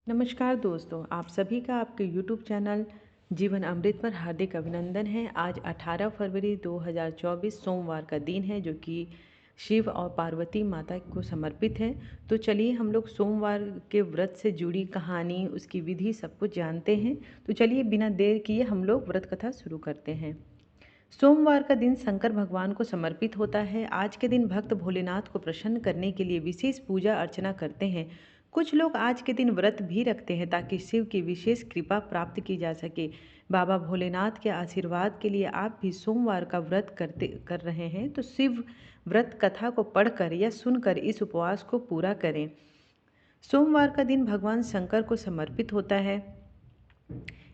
नमस्कार दोस्तों, आप सभी का आपके YouTube चैनल जीवन अमृत पर हार्दिक अभिनंदन है। आज 18 फरवरी 2024 सोमवार का दिन है जो कि शिव और पार्वती माता को समर्पित है। तो चलिए हम लोग सोमवार के व्रत से जुड़ी कहानी, उसकी विधि सब कुछ जानते हैं। तो चलिए बिना देर किए हम लोग व्रत कथा शुरू करते हैं। सोमवार का दिन शंकर भगवान को समर्पित होता है। आज के दिन भक्त भोलेनाथ को प्रसन्न करने के लिए विशेष पूजा अर्चना करते हैं। कुछ लोग आज के दिन व्रत भी रखते हैं ताकि शिव की विशेष कृपा प्राप्त की जा सके। बाबा भोलेनाथ के आशीर्वाद के लिए आप भी सोमवार का व्रत कर रहे हैं तो शिव व्रत कथा को पढ़कर या सुनकर इस उपवास को पूरा करें। सोमवार का दिन भगवान शंकर को समर्पित होता है,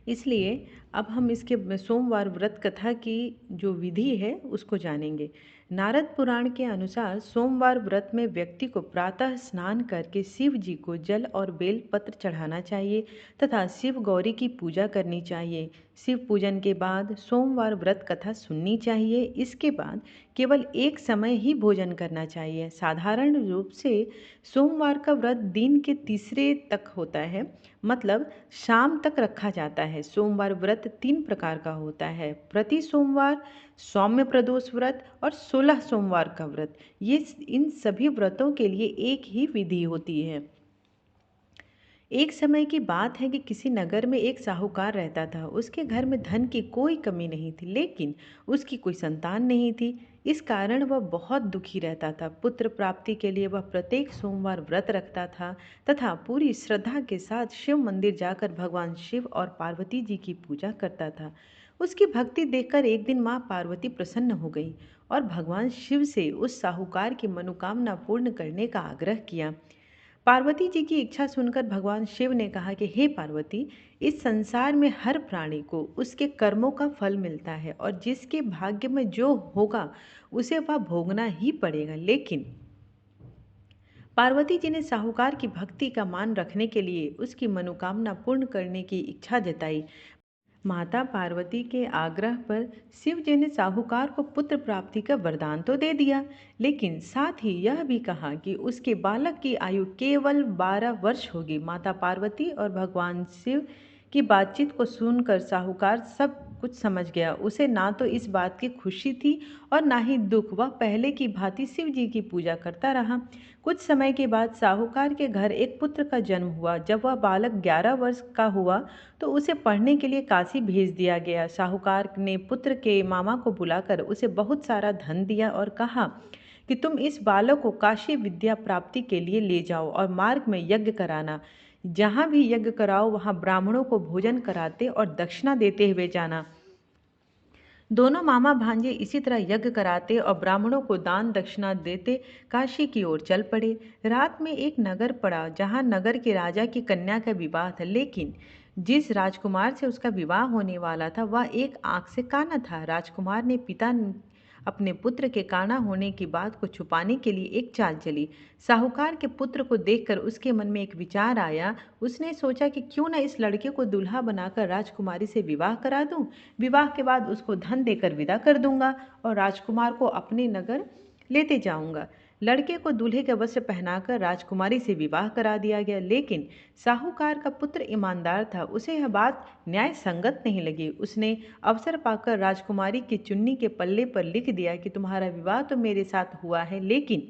इसलिए अब हम इसके सोमवार व्रत कथा की जो विधि है उसको जानेंगे। नारद पुराण के अनुसार सोमवार व्रत में व्यक्ति को प्रातः स्नान करके शिव जी को जल और बेल पत्र चढ़ाना चाहिए तथा शिव गौरी की पूजा करनी चाहिए। शिव पूजन के बाद सोमवार व्रत कथा सुननी चाहिए। इसके बाद केवल एक समय ही भोजन करना चाहिए। साधारण रूप से सोमवार का व्रत दिन के तीसरे तक होता है, मतलब शाम तक रखा जाता है। सोमवार व्रत 3 प्रकार का होता है: प्रति सोमवार, सौम्य प्रदोष व्रत और 16 सोमवार का व्रत। ये इन सभी व्रतों के लिए एक ही विधि होती है। एक समय की बात है कि किसी नगर में एक साहूकार रहता था। उसके घर में धन की कोई कमी नहीं थी, लेकिन उसकी कोई संतान नहीं थी। इस कारण वह बहुत दुखी रहता था। पुत्र प्राप्ति के लिए वह प्रत्येक सोमवार व्रत रखता था तथा पूरी श्रद्धा के साथ शिव मंदिर जाकर भगवान शिव और पार्वती जी की पूजा करता था। उसकी भक्ति देखकर एक दिन माँ पार्वती प्रसन्न हो गई और भगवान शिव से उस साहूकार की मनोकामना पूर्ण करने का आग्रह किया। पार्वती जी की इच्छा सुनकर भगवान शिव ने कहा कि हे पार्वती, इस संसार में हर प्राणी को उसके कर्मों का फल मिलता है और जिसके भाग्य में जो होगा उसे वह भोगना ही पड़ेगा। लेकिन पार्वती जी ने साहूकार की भक्ति का मान रखने के लिए उसकी मनोकामना पूर्ण करने की इच्छा जताई। माता पार्वती के आग्रह पर शिव जी ने साहूकार को पुत्र प्राप्ति का वरदान तो दे दिया, लेकिन साथ ही यह भी कहा कि उसके बालक की आयु केवल 12 वर्ष होगी। माता पार्वती और भगवान शिव की बातचीत को सुनकर साहूकार सब कुछ समझ गया। उसे ना तो इस बात की खुशी थी और ना ही दुख। वह पहले की भांति शिव जी की पूजा करता रहा। कुछ समय के बाद साहूकार के घर एक पुत्र का जन्म हुआ। जब वह बालक 11 वर्ष का हुआ तो उसे पढ़ने के लिए काशी भेज दिया गया। साहूकार ने पुत्र के मामा को बुलाकर उसे बहुत सारा धन दिया और कहा कि तुम इस बालक को काशी विद्या प्राप्ति के लिए ले जाओ और मार्ग में यज्ञ कराना। जहाँ भी यज्ञ कराओ वहाँ ब्राह्मणों को भोजन कराते और दक्षिणा देते हुए जाना। दोनों मामा भांजे इसी तरह यज्ञ कराते और ब्राह्मणों को दान दक्षिणा देते काशी की ओर चल पड़े। रात में एक नगर पड़ा जहाँ नगर के राजा की कन्या का विवाह था, लेकिन जिस राजकुमार से उसका विवाह होने वाला था वह एक आंख से काना था। राजकुमार ने पिता अपने पुत्र के काना होने की बात को छुपाने के लिए एक चाल चली। साहूकार के पुत्र को देखकर उसके मन में एक विचार आया। उसने सोचा कि क्यों न इस लड़के को दूल्हा बनाकर राजकुमारी से विवाह करा दूं। विवाह के बाद उसको धन देकर विदा कर दूंगा और राजकुमार को अपने नगर लेते जाऊंगा। लड़के को दूल्हे के वस्त्र पहनाकर राजकुमारी से विवाह करा दिया गया, लेकिन साहूकार का पुत्र ईमानदार था। उसे यह बात न्याय संगत नहीं लगी। उसने अवसर पाकर राजकुमारी की चुन्नी के पल्ले पर लिख दिया कि तुम्हारा विवाह तो मेरे साथ हुआ है, लेकिन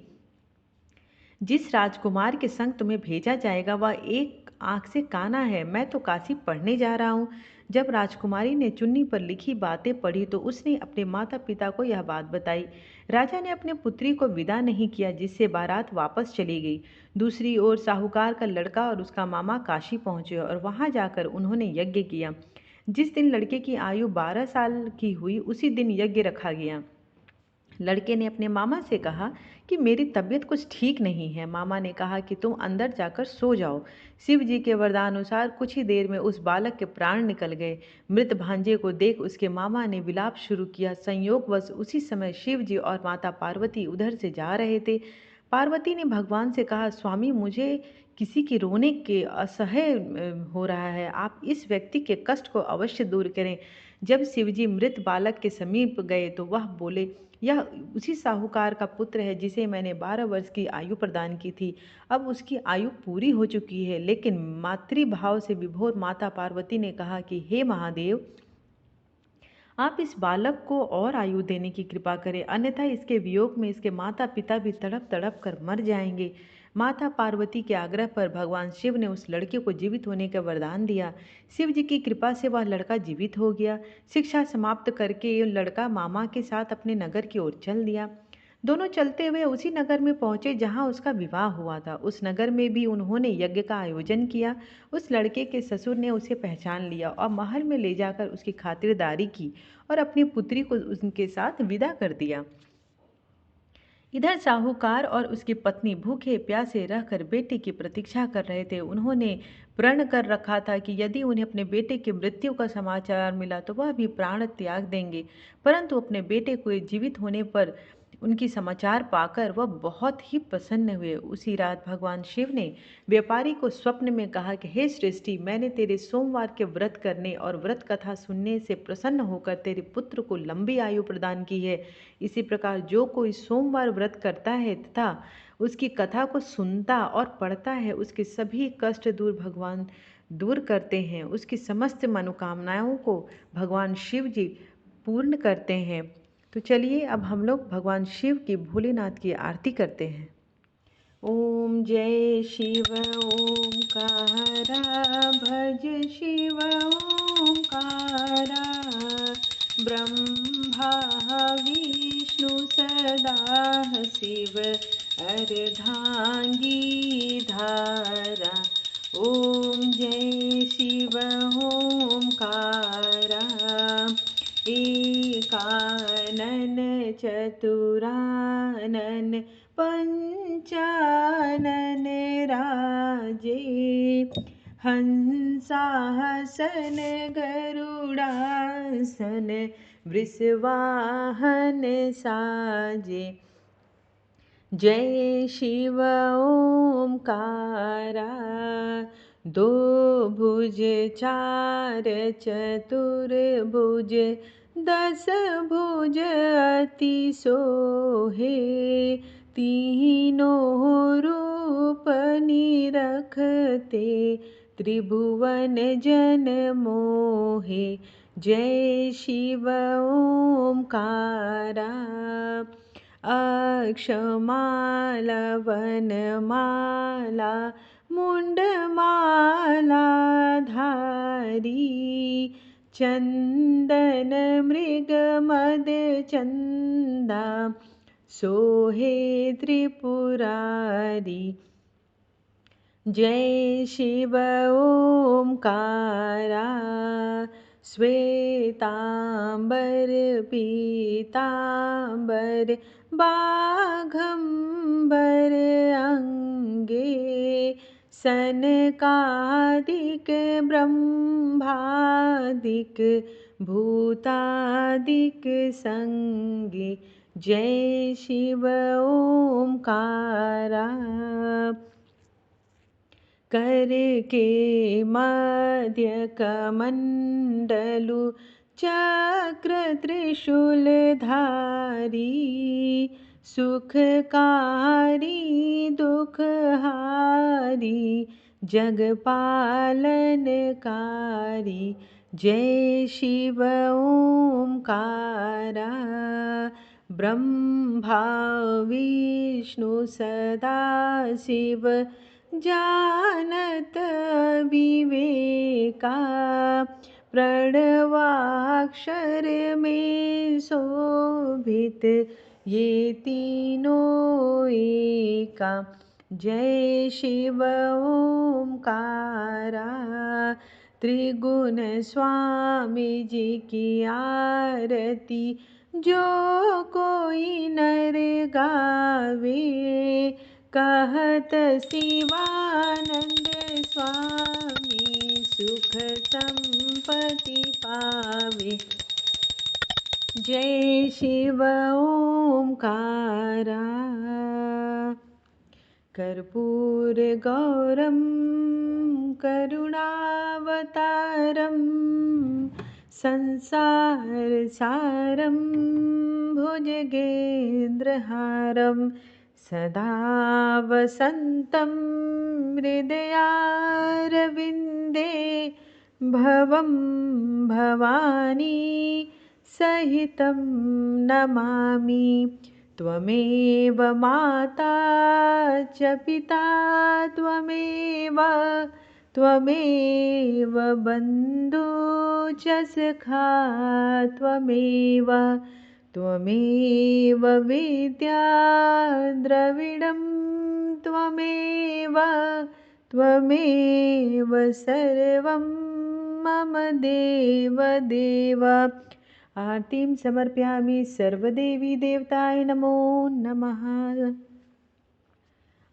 जिस राजकुमार के संग तुम्हें भेजा जाएगा वह एक आंख से काना है। मैं तो काशी पढ़ने जा रहा हूँ। जब राजकुमारी ने चुन्नी पर लिखी बातें पढ़ी तो उसने अपने माता पिता को यह बात बताई। राजा ने अपने पुत्री को विदा नहीं किया, जिससे बारात वापस चली गई। दूसरी ओर साहूकार का लड़का और उसका मामा काशी पहुंचे और वहां जाकर उन्होंने यज्ञ किया। जिस दिन लड़के की आयु 12 साल की हुई उसी दिन यज्ञ रखा गया। लड़के ने अपने मामा से कहा कि मेरी तबीयत कुछ ठीक नहीं है। मामा ने कहा कि तुम अंदर जाकर सो जाओ। शिव जी के वरदानुसार कुछ ही देर में उस बालक के प्राण निकल गए। मृत भांजे को देख उसके मामा ने विलाप शुरू किया। संयोगवश उसी समय शिव जी और माता पार्वती उधर से जा रहे थे। पार्वती ने भगवान से कहा, स्वामी, मुझे किसी के रोने के असह्य हो रहा है। आप इस व्यक्ति के कष्ट को अवश्य दूर करें। जब शिवजी मृत बालक के समीप गए तो वह बोले, यह उसी साहूकार का पुत्र है जिसे मैंने 12 वर्ष की आयु प्रदान की थी। अब उसकी आयु पूरी हो चुकी है। लेकिन मातृभाव से विभोर माता पार्वती ने कहा कि हे महादेव, आप इस बालक को और आयु देने की कृपा करें, अन्यथा इसके वियोग में इसके माता पिता भी तड़प तड़प कर मर जाएंगे। माता पार्वती के आग्रह पर भगवान शिव ने उस लड़के को जीवित होने का वरदान दिया। शिव जी की कृपा से वह लड़का जीवित हो गया। शिक्षा समाप्त करके यह लड़का मामा के साथ अपने नगर की ओर चल दिया। दोनों चलते हुए उसी नगर में पहुंचे जहां उसका विवाह हुआ था। उस नगर में भी उन्होंने यज्ञ का आयोजन किया। उस लड़के के ससुर ने उसे पहचान लिया और महल में ले जाकर उसकी खातिरदारी की और अपनी पुत्री को उनके साथ विदा कर दिया। इधर साहूकार और उसकी पत्नी भूखे प्यासे रहकर बेटे की प्रतीक्षा कर रहे थे। उन्होंने प्रण कर रखा था कि यदि उन्हें अपने बेटे की मृत्यु का समाचार मिला तो वह भी प्राण त्याग देंगे। परंतु अपने बेटे को जीवित होने पर उनकी समाचार पाकर वह बहुत ही प्रसन्न हुए। उसी रात भगवान शिव ने व्यापारी को स्वप्न में कहा कि हे सृष्टि, मैंने तेरे सोमवार के व्रत करने और व्रत कथा सुनने से प्रसन्न होकर तेरे पुत्र को लंबी आयु प्रदान की है। इसी प्रकार जो कोई सोमवार व्रत करता है तथा उसकी कथा को सुनता और पढ़ता है, उसके सभी कष्ट भगवान दूर करते हैं। उसकी समस्त मनोकामनाओं को भगवान शिव जी पूर्ण करते हैं। तो चलिए अब हम लोग भगवान शिव की, भोलेनाथ की आरती करते हैं। ओम जय शिव ओंकारा, भज शिव ओंकारा, ब्रह्मा विष्णु सदा शिव अर्धांगी धारा। ओम जय शिव ओंकारा, एकानन चतुरानन पंचानन राजे, हंसासन गरुड़ासन वृषवाहन साजे। जय शिव ओंकारा, दो भुज चार चतुर्भुज, 10 भुज अति सोहे, तीनों रूप निरखते त्रिभुवन जन मोहे। जय शिव ओंकारा, अक्षमाला वनमाला मुंडमाला धारी, चंदन मृग मद चंदा सोहे त्रिपुरारी। जय शिव ओंकारा, श्वेतांबर पीतांबर बाघंबर अंगे, सनकादिक ब्रह्मादिक भूतादिक संगे। जय शिव ओंकारा, कर के मध्य कमंडलु चक्र त्रिशूल धारी, सुखकारी दुखहारी जगपालनकारी। जय शिव ओंकारा, ब्रह्मा विष्णु सदा शिव जानत विवेका, प्रणवाक्षर में शोभित ये तीनों एका। जय शिव ओंकारा, त्रिगुण स्वामी जी की आरती जो कोई नर गावे, कहत शिवानंद स्वामी सुख संपत्ति पावे। जय शिव ओंकारा, कर्पूर गौरम करुणावतारम संसारसारं भुजगेन्द्रहारं सदा वसन्तं हृदयारविन्दे भवं भवानी सहितं नमामि। त्वमेव माता च पिता त्वमेव बन्धु च सखा त्वमेव विद्या द्रविडं त्वमेव सर्वं मम देव। आरतीं समर्पयामि। सर्वदेवी देवताय नमो नमः।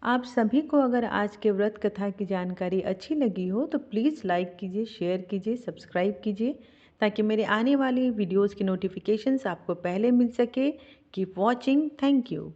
आप सभी को अगर आज के व्रत कथा की जानकारी अच्छी लगी हो तो प्लीज़ लाइक कीजिए, शेयर कीजिए, सब्सक्राइब कीजिए ताकि मेरे आने वाली वीडियोज़ की नोटिफिकेशंस आपको पहले मिल सके। Keep watching. Thank you.